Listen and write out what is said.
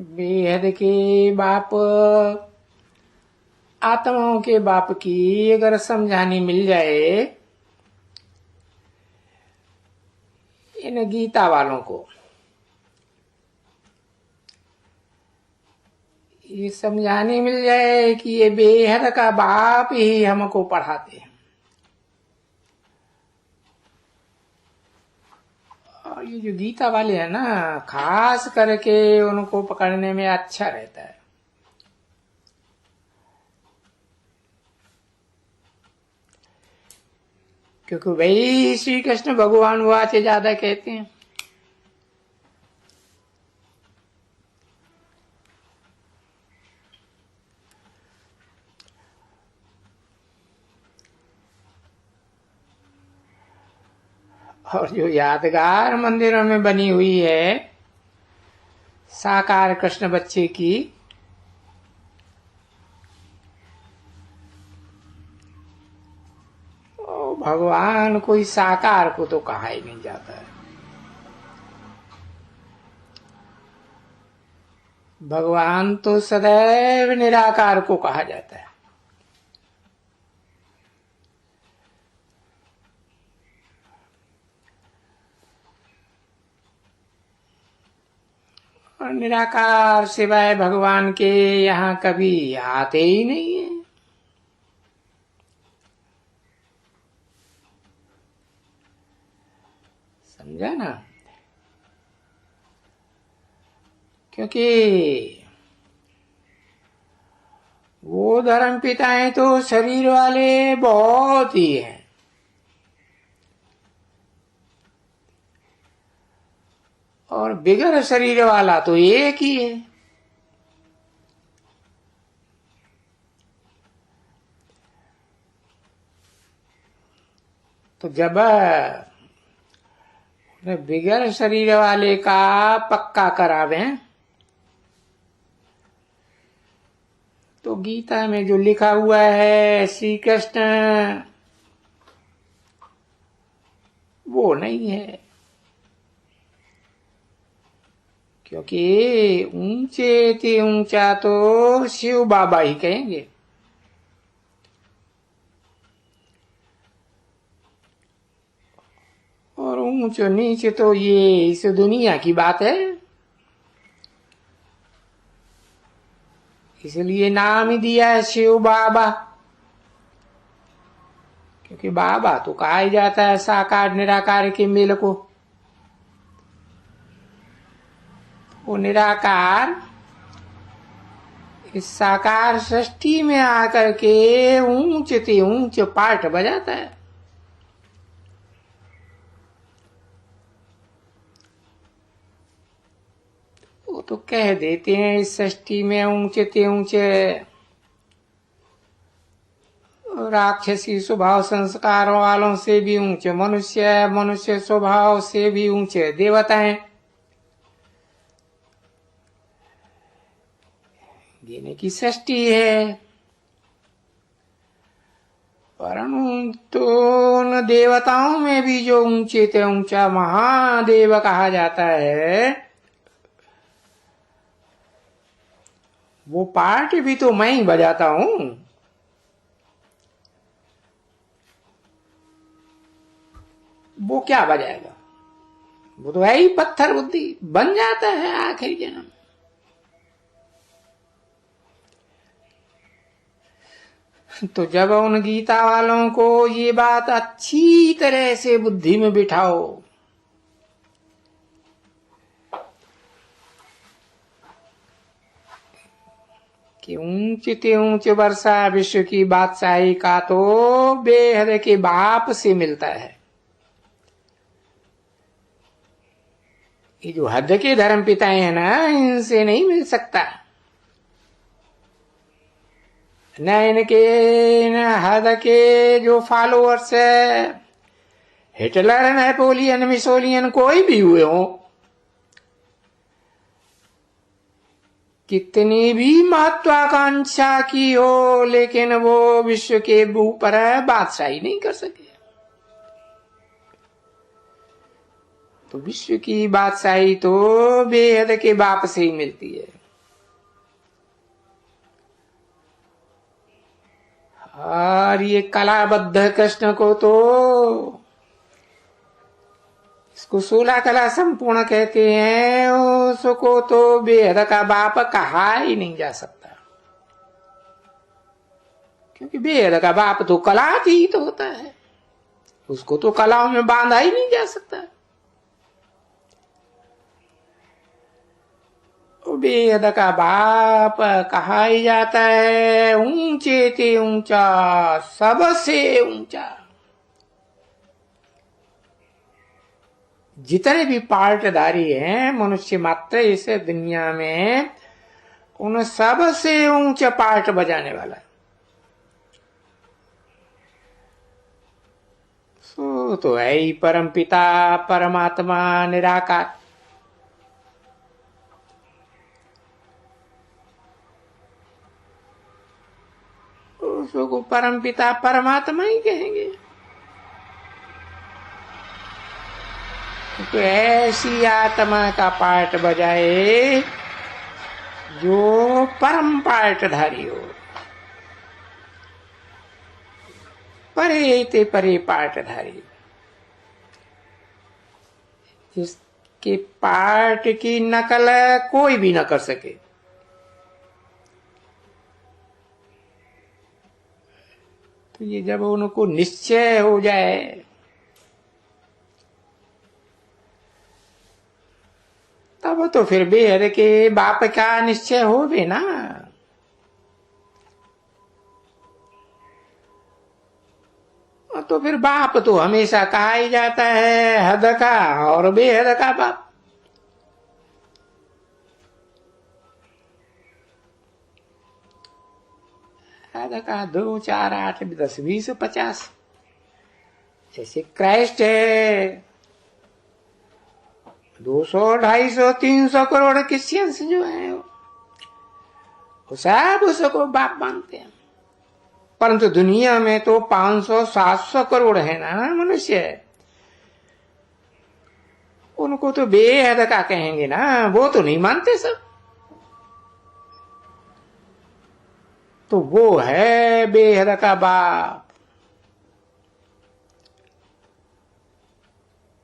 बेहद के बाप आत्माओं के बाप की अगर समझानी मिल जाए इन गीता वालों को, ये समझानी मिल जाए कि ये बेहद का बाप ही हमको पढ़ाते हैं। और ये जो गीता वाले हैं ना, खास करके उनको पकड़ने में अच्छा रहता है। क्योंकि वही श्री कृष्ण भगवान वाचे ज्यादा कहते हैं। और जो यादगार मंदिरों में बनी हुई है साकार कृष्ण बच्चे की, भगवान कोई साकार को तो कहा ही नहीं जाता है। भगवान तो सदैव निराकार को कहा जाता है। और निराकार सिवाय भगवान के यहाँ कभी आते ही नहीं है। समझा ना? क्योंकि वो धर्म पिताएं तो शरीर वाले बहुत ही हैं, और बिगर शरीर वाला तो एक ही है। तो जब बिगर शरीर वाले का पक्का करावे तो गीता में जो लिखा हुआ है श्री कृष्ण वो नहीं है। क्योंकि ऊंचे ते ऊंचा तो शिव बाबा ही कहेंगे। और ऊंचे नीचे तो ये इस दुनिया की बात है, इसलिए नाम ही दिया है शिव बाबा। क्योंकि बाबा तो कहा ही जाता है साकार निराकार के मेल को। वो निराकार इस साकार सृष्टि में आकर के ऊंचे ते ऊंचे पाठ बजाता है। वो तो कह देते हैं इस सृष्टि में ऊंचे ते ऊंचे राक्षसी स्वभाव संस्कारों वालों से भी ऊंचे मनुष्य, मनुष्य स्वभाव से भी ऊंचे देवता हैं। जीने की सृष्टि है, परंतु उन देवताओं में भी जो ऊंचे ते ऊंचा महादेव कहा जाता है, वो पार्ट भी तो मैं ही बजाता हूं। वो क्या बजाएगा? वो तो है ही पत्थर बुद्धि, बन जाता है आखिरी जन्म। तो जब उन गीता वालों को ये बात अच्छी तरह से बुद्धि में बिठाओ कि ऊंचे ते ऊंचे वर्षा विश्व की बादशाही का तो बेहद के बाप से मिलता है। ये जो हद के धर्म पिताएं हैं ना, इनसे नहीं मिल सकता। न इनके न हद के जो फॉलोअर्स है, हिटलर, नेपोलियन, मिसोलियन कोई भी हुए हो, कितनी भी महत्वाकांक्षा की हो, लेकिन वो विश्व के ऊपर बादशाही नहीं कर सके। तो विश्व की बादशाही तो बेहद के बाप से ही मिलती है। और ये कलाबद्ध कृष्ण को तो इसको 16 कला संपूर्ण कहते हैं, उसको तो बेहद का बाप कहा ही नहीं जा सकता, क्योंकि बेहद का बाप तो कलातीत तो होता है, उसको तो कलाओं में बांधा ही नहीं जा सकता। बेहद का बाप कहा ही जाता है, ऊंचे ते ऊंचा, सबसे ऊंचा। जितने भी पार्टधारी हैं मनुष्य मात्र इस दुनिया में, उन सबसे ऊंचा पार्ट बजाने वाला सो तो है ही परम पिता परमात्मा निराकार। उसको परम पिता परमात्मा ही कहेंगे। तो ऐसी आत्मा का पाठ बजाए जो परम पाठधारी हो, परे ते परे पाठधारी, जिसके पाठ की नकल कोई भी न कर सके। तो ये जब उनको निश्चय हो जाए तब तो फिर बेहद के बाप का निश्चय हो भी ना। तो फिर बाप तो हमेशा कहा ही जाता है हद का और बेहद का बाप। हद का 2, 4, 8, 10, 20, 50, जैसे क्राइस्ट है 200, 250, 300 करोड़ क्रिश्चियंस जो है वो सब उसको बाप मानते हैं, परंतु दुनिया में तो 500, 700 करोड़ है ना मनुष्य, उनको तो बेहद का कहेंगे ना, वो तो नहीं मानते सब। तो वो है बेहद का बाप।